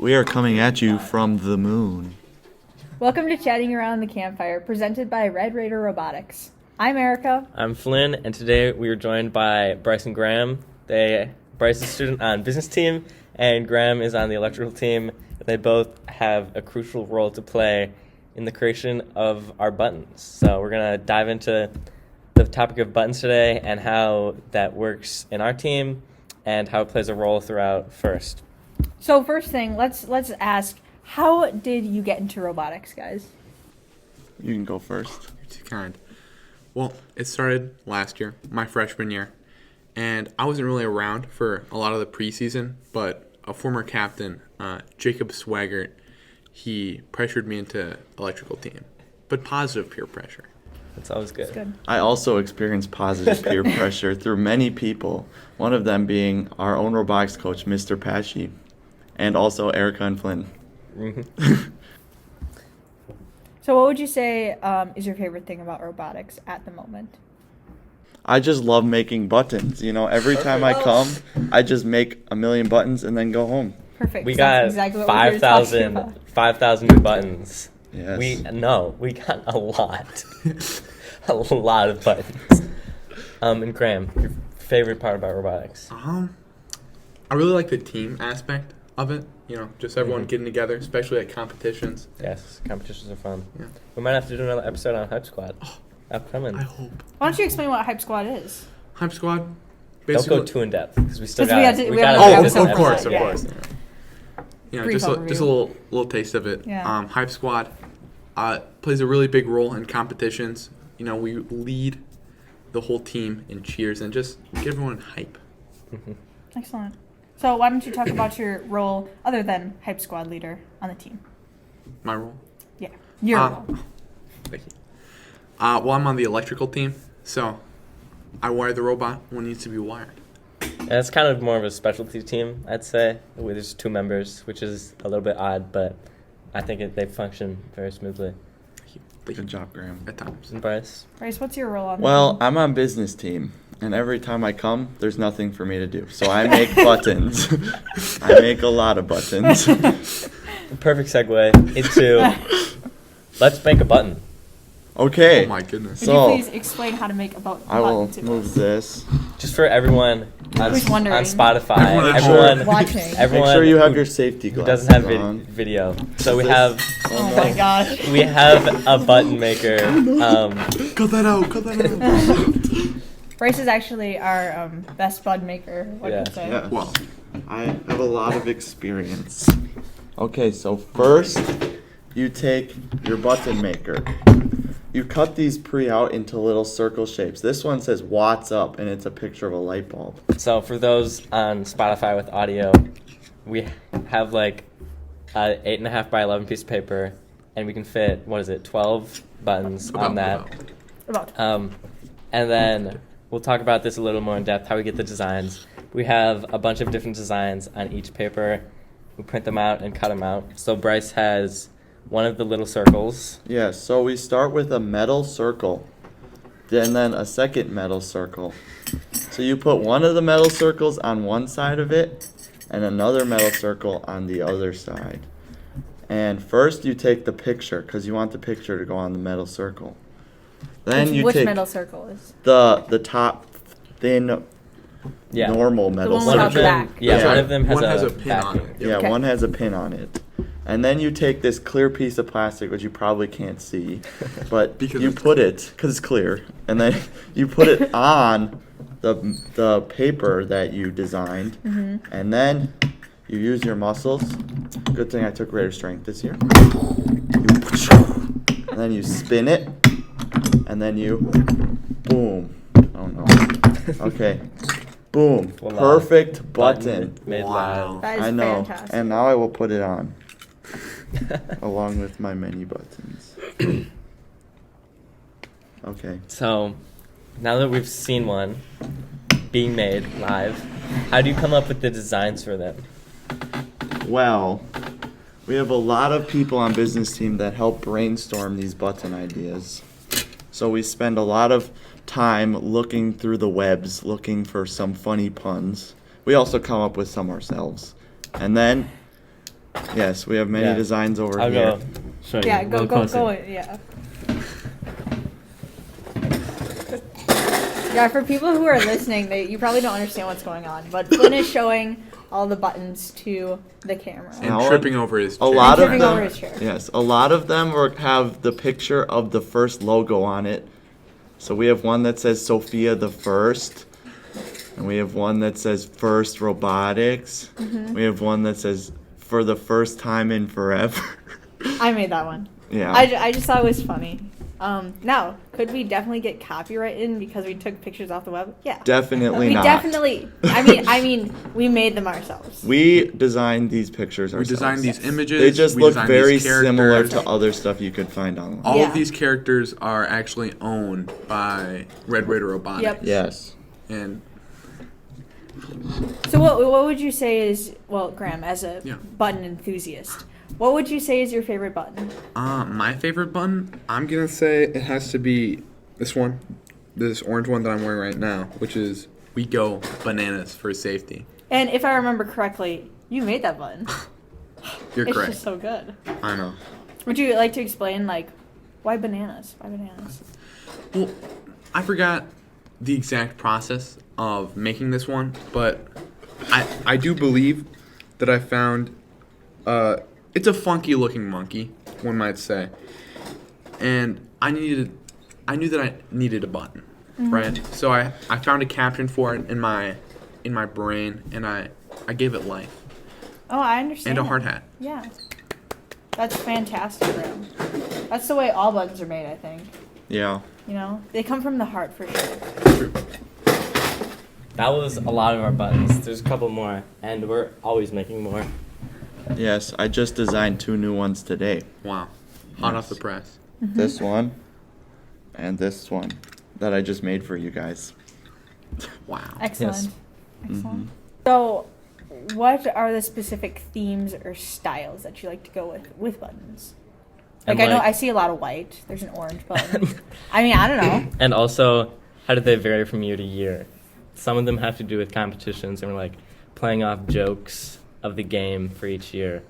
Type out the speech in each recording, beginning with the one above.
We are coming at you from the moon. Welcome to Chatting Around the Campfire, presented by Red Raider Robotics. I'm Erica. I'm Flynn, and today we are joined by Bryce and Graham. Bryce is a student on business team, and Graham is on the electrical team. They both have a crucial role to play in the creation of our buttons. So we're going to dive into the topic of buttons today and how that works in our team and how it plays a role throughout first. So first thing, let's ask, how did you get into robotics, guys? You can go first. You're too kind. Well, it started last year, my freshman year, and I wasn't really around for a lot of the preseason, but a former captain, Jacob Swaggart, he pressured me into electrical team, but positive peer pressure. That's always good. That's good. I also experienced positive peer pressure through many people, one of them being our own robotics coach, Mr. Pashy, and also Erica and Flynn. Mm-hmm. So what would you say is your favorite thing about robotics at the moment? I just love making buttons. You know, every time I come, I just make a million buttons and then go home. Perfect. We That's got exactly what we were talking about. 5,000 new buttons. Yes. We got a lot. A lot of buttons. And Graham, your favorite part about robotics? I really like the team aspect of it. You know, just everyone getting together, especially at competitions. Yes, competitions are fun. Yeah. We might have to do another episode on Hype Squad. Upcoming. I hope. Why don't you explain what Hype Squad is? Hype Squad. Don't Basically, go too in depth because we still 'Cause we got. have to- We we got have to to make this do an an of course, episode, of yeah. course. You know, Brief just overview. a little taste of it. Yeah. Hype Squad plays a really big role in competitions. You know, we lead the whole team in cheers and just get everyone hype. Excellent. So why don't you talk about your role other than Hype Squad leader on the team? My role. Yeah, your role. Thank you. Well, I'm on the electrical team, so I wire the robot when it needs to be wired. And it's kind of more of a specialty team, I'd say. There's 2 members, which is a little bit odd, but I think they function very smoothly. Thank you. Good job, Graham. At times. And Bryce? Bryce, what's your role on the Well, team? I'm on business team, and every time I come, there's nothing for me to do. So I make buttons. I make a lot of buttons. Perfect segue into let's make a button. Okay. Oh my goodness. Could so- you please explain how to make a button I will to move us? this. Just for everyone on Who's wondering? Spotify. Everyone at Everyone Watching. everyone Make sure you have who your safety who glasses doesn't have on. video. So we This- have Oh my gosh. we have a button maker. Cut that out. Cut that out. Bryce is actually our best bud maker, what Yeah. can say. Yeah. Well, I have a lot of experience. Okay, so first you take your button maker. You cut these out into little circle shapes. This one says "Watts up," and it's a picture of a light bulb. So for those on Spotify with audio, we have like a 8.5 by 11 piece of paper, and we can fit 12 buttons on that. About And then we'll talk about this a little more in depth, how we get the designs. We have a bunch of different designs on each paper. We print them out and cut them out. So Bryce has one of the little circles. Yeah, so we start with a metal circle, and then a second metal circle. So you put one of the metal circles on one side of it, and another metal circle on the other side. And first you take the picture, because you want the picture to go on the metal circle. Then you which take metal circle is? the top thin Yeah. normal metal one One without of the them, back. yeah, Yeah. one of them has, one has a a pin back. on it. Yeah, Okay. one has a pin on it. And then you take this clear piece of plastic, which you probably can't see, but Because you it's put it, because it's clear, and then you put it on the paper that you designed, and then you use your muscles. Good thing I took greater strength this year. And then you spin it, and then you, boom. Oh no. Okay. Boom. Voila. Perfect button. Made Wow. That is I know. fantastic. And now I will put it on along with my many buttons. Okay. So now that we've seen one being made live, how do you come up with the designs for them? Well, we have a lot of people on business team that help brainstorm these button ideas. So we spend a lot of time looking through the webs, looking for some funny puns. We also come up with some ourselves. And then Yes, we have many Yeah. designs over I'll here. go show you. Yeah, a go, little go, closer. go. Yeah. Yeah, for people who are listening, you probably don't understand what's going on, but Flynn is showing all the buttons to the camera. And Now, tripping over his A chair. lot of tripping them, over his chair. yes, a lot of them have the picture of the first logo on it. So we have one that says Sophia the First, and we have one that says First Robotics. Mm-hmm. We have one that says For the First Time in Forever. I made that one. Yeah. I just thought it was funny. Now, could we definitely get copyright in because we took pictures off the web? Yeah. Definitely We not. definitely. I mean, we made them ourselves. We designed these pictures We ourselves. designed these images. They just we look designed very these similar characters. to other stuff you could find online. All Yeah. of these characters are actually owned by Red Raider Robotics. Yep. Yes. And So what would you say is, well, Graham, as a Yeah. button enthusiast, what would you say is your favorite button? my favorite button, I'm gonna say it has to be this one, this orange one that I'm wearing right now, which is "We Go Bananas for Safety." And if I remember correctly, you made that button. You're It's correct. just so good. I know. Would you like to explain, like, why bananas? Why bananas? Well, I forgot the exact process of making this one, but I do believe that I found it's a funky looking monkey, one might say, and I knew that I needed a button, right? So I found a caption for it in my brain, and I gave it life Oh, I understand. and a hard hat. Yeah. That's fantastic, Graham. That's the way all buttons are made, I think. Yeah. You know? They come from the heart, for sure. That was a lot of our buttons. There's a couple more, and we're always making more. Yes, I just designed 2 new ones today. Wow, hot off Yes. the press. This one and this one that I just made for you guys. Wow. Excellent. Yes. Excellent. So, what are the specific themes or styles that you like to go with buttons? Like, And I know like- I see a lot of white. There's an orange button. I mean, I don't know. And also, how do they vary from year to year? Some of them have to do with competitions, and we're like playing off jokes of the game for each year.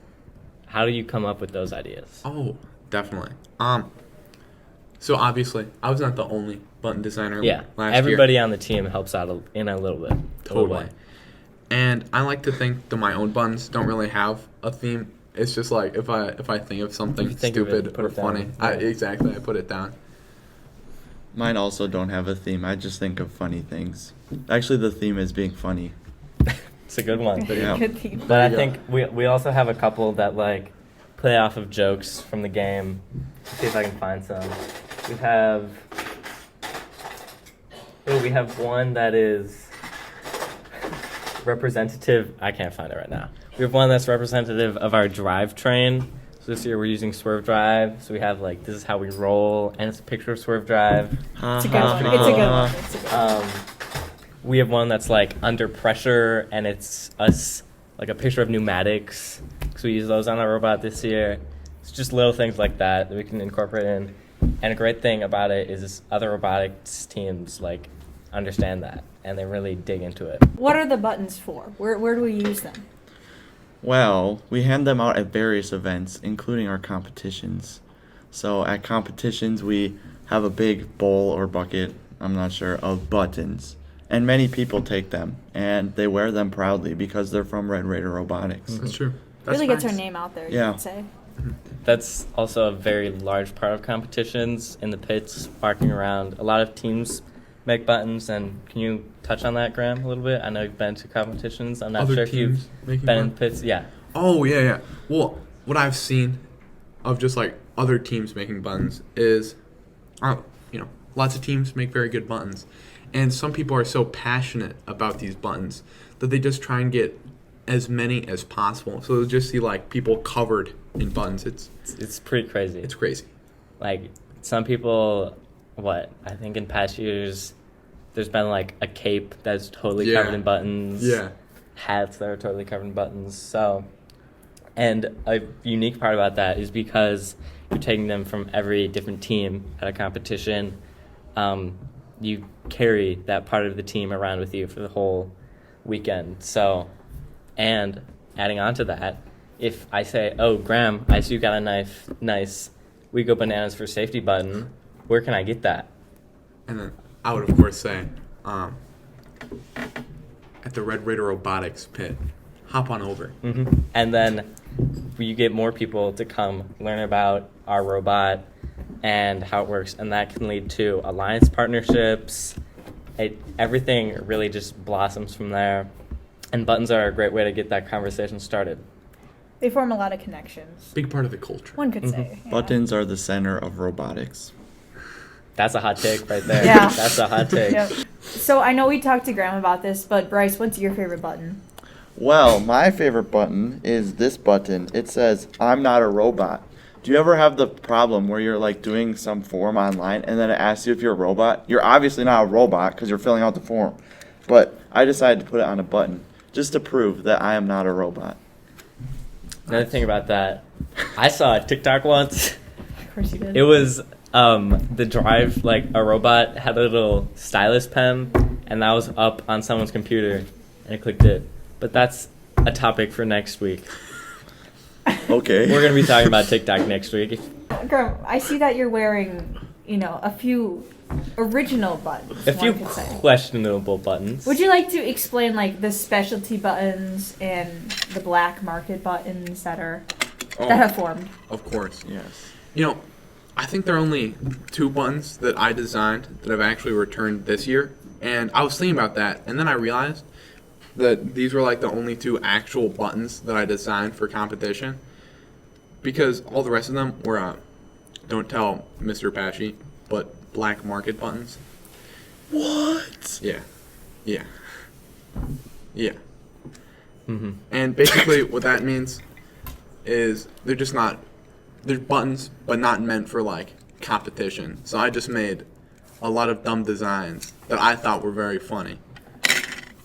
How do you come up with those ideas? Oh, definitely. So obviously, I was not the only button designer Yeah, last everybody year. on the team helps out in a little bit. Totally. And I like to think that my own buttons don't really have a theme. It's just like if I think of something If you think of it, stupid put or it down. funny, Yeah. exactly, I put it down. Mine also don't have a theme. I just think of funny things. Actually, the theme is being funny. It's a good one. Yeah. Good theme. But I you go. think we also have a couple that like play off of jokes from the game. Let's see if I can find some. We have one that is representative. I can't find it right now. We have one that's representative of our drivetrain. So this year we're using Swerve Drive. So we have like this is how we roll, and it's a picture of Swerve Drive. It's a good one. It's a good one. It's a good one. We have one that's like under pressure, and it's us like a picture of pneumatics. So we use those on our robot this year. It's just little things like that we can incorporate in. And a great thing about it is other robotics teams like understand that, and they really dig into it. What are the buttons for? Where do we use them? Well, we hand them out at various events, including our competitions. So at competitions, we have a big bowl or bucket, I'm not sure, of buttons. And many people take them, and they wear them proudly because they're from Red Raider Robotics. That's true. That's Really gets our facts. name out there, you Yeah. could say. That's also a very large part of competitions in the pits, walking around. A lot of teams make buttons, and can you touch on that, Graham, a little bit? I know you've been to competitions. I'm not Other sure if you've teams making been in buttons? pits. Yeah. Oh yeah. Well, what I've seen of just like other teams making buttons is, lots of teams make very good buttons, and some people are so passionate about these buttons that they just try and get as many as possible. So you'll just see like people covered in buttons. It's pretty crazy. It's crazy. Like some people, I think in past years, there's been like a cape that's totally Yeah. covered in buttons. Yeah. Hats that are totally covered in buttons. So, and a unique part about that is because you're taking them from every different team at a competition. You carry that part of the team around with you for the whole weekend. So, and adding on to that, if I say, "Oh, Graham, I see you got a knife. Nice. We go bananas for safety button. Where can I get that?" And then I would, of course, say, at the Red Raider Robotics pit. Hop on over. And then you get more people to come learn about our robot and how it works, and that can lead to alliance partnerships. Everything really just blossoms from there, and buttons are a great way to get that conversation started. They form a lot of connections. Big part of the culture. One could say. Yeah. Buttons are the center of robotics. That's a hot take right there. Yeah. That's a hot take. Yep. So I know we talked to Graham about this, but Bryce, what's your favorite button? Well, my favorite button is this button. It says, "I'm not a robot." Do you ever have the problem where you're like doing some form online and then it asks you if you're a robot? You're obviously not a robot because you're filling out the form. But I decided to put it on a button just to prove that I am not a robot. Another thing about that, I saw a TikTok once. Of course you did. It was the drive, like a robot had a little stylus pen, and that was up on someone's computer, and it clicked it. But that's a topic for next week. Okay. We're going to be talking about TikTok next week. Graham, I see that you're wearing, a few original buttons. A few one could say. questionable buttons. Would you like to explain like the specialty buttons and the black market buttons that have formed? Of course. Yes. I think there are only 2 buttons that I designed that have actually returned this year. And I was thinking about that, and then I realized that these were like the only 2 actual buttons that I designed for competition. Because all the rest of them were, don't tell Mr. Pesci, but black market buttons. What? Yeah. Yeah. Yeah. Mm-hmm. And basically what that means is they're buttons, but not meant for like competition. So I just made a lot of dumb designs that I thought were very funny.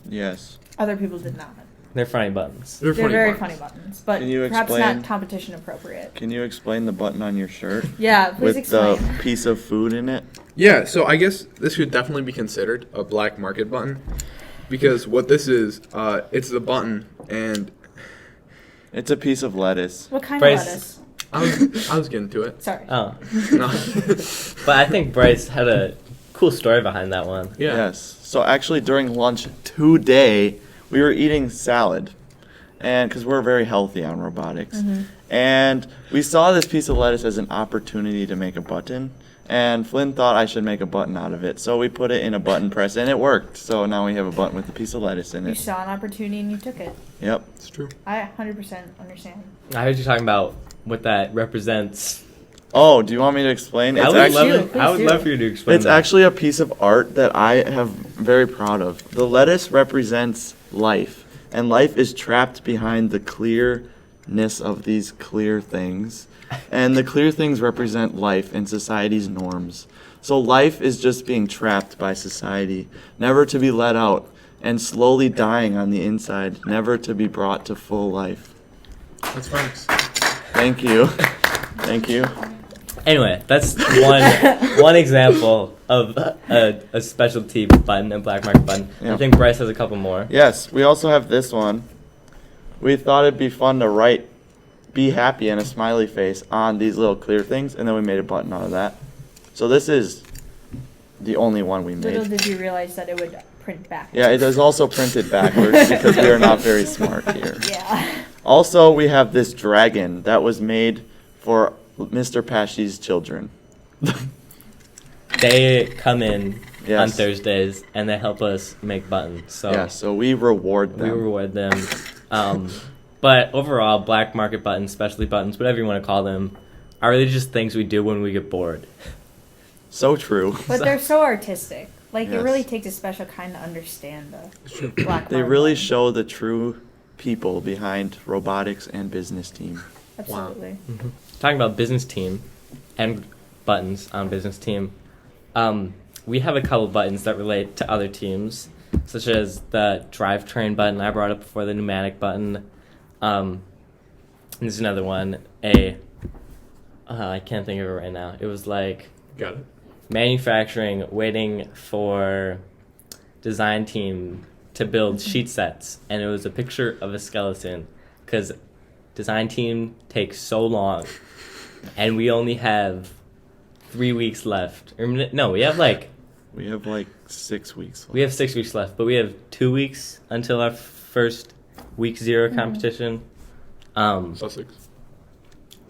Yes. Other people did not. They're funny buttons. They're funny very buttons. funny buttons, but Can you perhaps explain- not competition appropriate. Can you explain the button on your shirt Yeah, please with explain. the piece of food in it? Yeah, so I guess this could definitely be considered a black market button because what this is, it's the button, and It's a piece of lettuce. What kind Bryce- of lettuce? I was getting to it. Sorry. Oh. No. But I think Bryce had a cool story behind that one. Yeah. Yes. So actually during lunch today, we were eating salad. And because we're very healthy on robotics. Mm-hmm. And we saw this piece of lettuce as an opportunity to make a button. And Flynn thought I should make a button out of it. So we put it in a button press and it worked. So now we have a button with a piece of lettuce in You it. saw an opportunity and you took it. Yep. It's true. I 100% understand. I heard you talking about what that represents. Oh, do you want me to explain? It's I actually Please do. love for you to explain It's that. actually a piece of art that I have very proud of. The lettuce represents life, and life is trapped behind the clearness of these clear things. And the clear things represent life and society's norms. So life is just being trapped by society, never to be let out, and slowly dying on the inside, never to be brought to full life. That's facts. Thank you. Thank you. Anyway, that's one example of a specialty button, a black market button. Yeah. I think Bryce has a couple more. Yes, we also have this one. We thought it'd be fun to write "be happy" and a smiley face on these little clear things, and then we made a button out of that. So this is the only one we Little made. did you realize that it would print back. Yeah, it is also printed backwards because we are not very smart here. Yeah. Also, we have this dragon that was made for Mr. Pesci's children. They come in on Yes. Thursdays and they help us make buttons. So Yeah, so we reward we them. reward them. But overall, black market buttons, specialty buttons, whatever you want to call them, are really just things we do when we get bored. So true. But they're so artistic. Like, it Yes. really takes a special kind to understand the black They market really button. show the true people behind robotics and business team. Absolutely. Talking about business team and buttons on business team, we have a couple buttons that relate to other teams, such as the drivetrain button I brought up before, the pneumatic button. There's another one, I can't think of it right now. It was like Got it. manufacturing, waiting for design team to build sheet sets, and it was a picture of a skeleton, because design team takes so long, and we only have 3 weeks left. Or no, we have like 6 weeks left. we have 6 weeks left, but we have 2 weeks until our first week 0 competition. Sussex.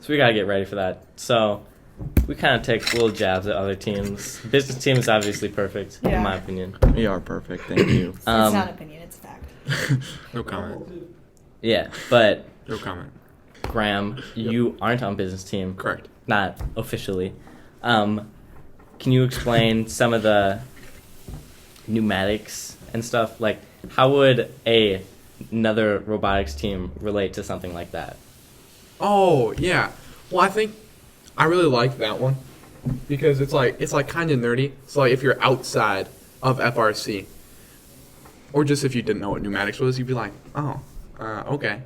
So we gotta get ready for that. So we kind of take little jabs at other teams. Business team is obviously perfect, Yeah. in my opinion. We are perfect, thank you. It's not an opinion, it's a fact. No comment. Yeah, but No comment. Graham, you aren't on business team. Correct. Not officially. Can you explain some of the pneumatics and stuff? Like, how would another robotics team relate to something like that? Oh yeah. Well, I think I really like that one because it's like kind of nerdy. So like if you're outside of FRC, or just if you didn't know what pneumatics was, you'd be like, oh, okay.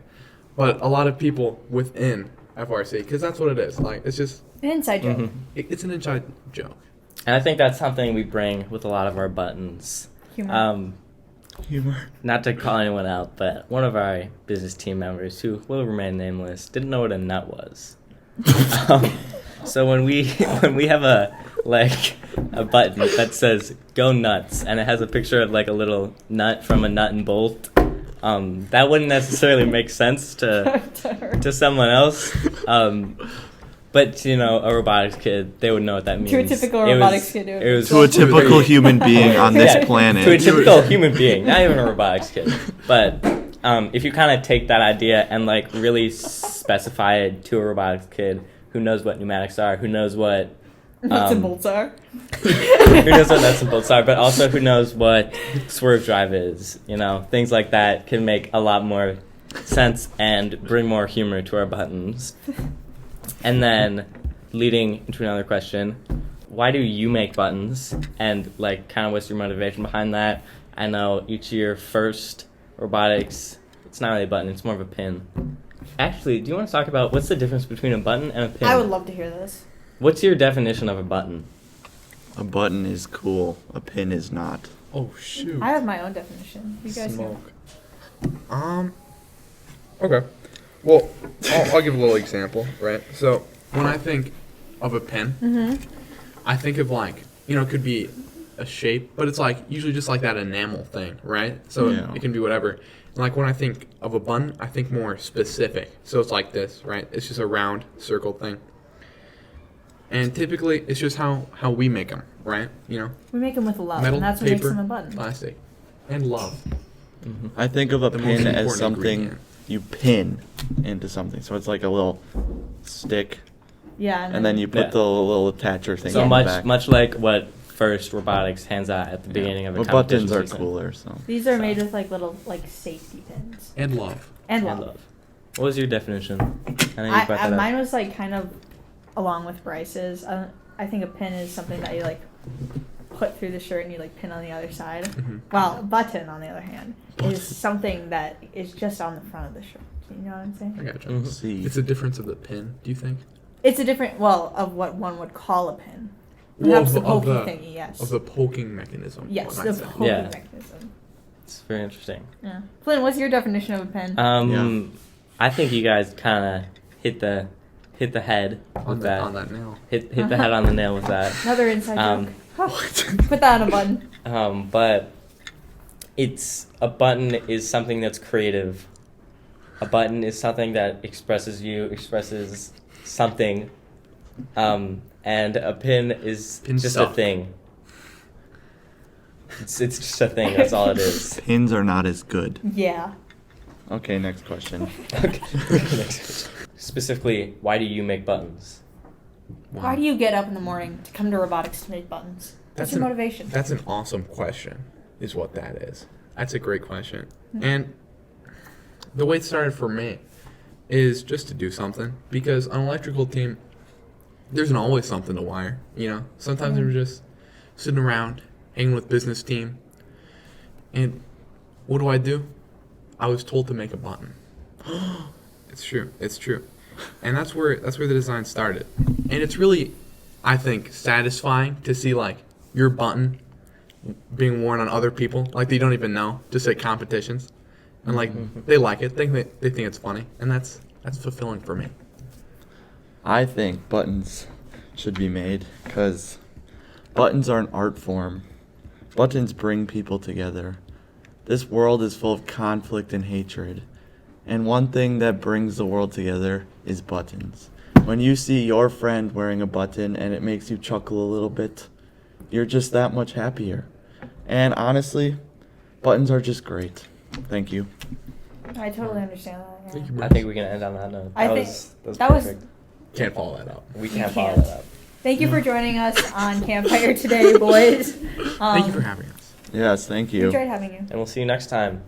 But a lot of people within FRC, because that's what it is. Like it's just An inside joke. Mm-hmm. it's an inside joke. And I think that's something we bring with a lot of our buttons. Humor. Humor. Not to call anyone out, but one of our business team members, who will remain nameless, didn't know what a nut was. So when we have a button that says "Go nuts" and it has a picture of like a little nut from a nut and bolt, that wouldn't necessarily make sense to someone else. But a robotics kid, they would know what that means. To a typical It was- robotics kid, it would it was To a typical human being on this Yeah, planet. to a typical human being, not even a robotics kid. But if you kind of take that idea and like really specify it to a robotics kid who knows what pneumatics are, who knows what Nuts and bolts are. who knows what nuts and bolts are, but also who knows what swerve drive is, things like that can make a lot more sense and bring more humor to our buttons. And then, leading into another question, why do you make buttons? And, kind of what's your motivation behind that? I know each year, first robotics, it's not really a button, it's more of a pin. Actually, do you want to talk about what's the difference between a button and a pin? I would love to hear this. What's your definition of a button? A button is cool. A pin is not. Oh shoot. I have my own definition. You guys know. Smoke. Okay. Well, I'll give a little example, right? So when I think of a pin, I think of it could be a shape, but it's usually just that enamel thing, right? So Yeah. it can be whatever. And when I think of a button, I think more specific. So it's like this, right? It's just a round circle thing. And typically, it's just how we make them, right? We make them with love, Metal, and that's what makes paper, them a button. plastic, and love. I think of a The most pin as important something ingredient. you pin into something. So it's like a little stick, Yeah, and then you put Yeah. the little attacher thing So on the much back. much like what first robotics hands out at the Yeah. beginning of a But competition buttons are season. cooler, so. these are made with little safety pins And love. and And love. love. What was your definition? I know you brought that up. Mine was kind of along with Bryce's. I think a pin is something that you put through the shirt and you pin on the other side. Mhm. Well, a button on the other hand is something that is just on the front of the shirt. You know what I'm saying? I gotcha. Mhm. See. It's a difference of the pin, do you think? It's a different of what one would call a pin. Well, Perhaps of the the- poking of the- thingy, yes. Of the poking mechanism. Yes, one might the say. poking Yeah. mechanism. It's very interesting. Yeah. Flynn, what's your definition of a pin? Yeah. I think you guys kind of hit the head with on that. that nail. Hit the head on the nail with that. Another inside Um, joke. Put that on a button. But a button is something that's creative. A button is something that expresses something. And a pin is Pin just stuff. a thing. It's just a thing. That's all it is. Pins are not as good. Yeah. Okay, next question. Okay. Specifically, why do you make buttons? Why do you get up in the morning to come to robotics to make buttons? What's your motivation? That's an awesome question, is what that is. That's a great question. And the way it started for me is just to do something. Because on an electrical team, there's always something to wire, Sometimes we're just sitting around, hanging with business team. And what do? I was told to make a button. It's true. And that's where the design started. And it's really, I think, satisfying to see your button being worn on other people, they don't even know, just at competitions. And they like it. They think it's funny. And that's That's fulfilling for me. I think buttons should be made because buttons are an art form. Buttons bring people together. This world is full of conflict and hatred. And one thing that brings the world together is buttons. When you see your friend wearing a button and it makes you chuckle a little bit, you're just that much happier. And honestly, buttons are just great. Thank you. I totally understand that. Yeah. Thank you, I Bryce. think we can end on that note. I That think was that was- perfect. Can't follow that up. We can't We follow can't. that up. Thank you for joining us on Campfire today, boys. Thank you for having us. Yes, thank We you. enjoyed having you. And we'll see you next time.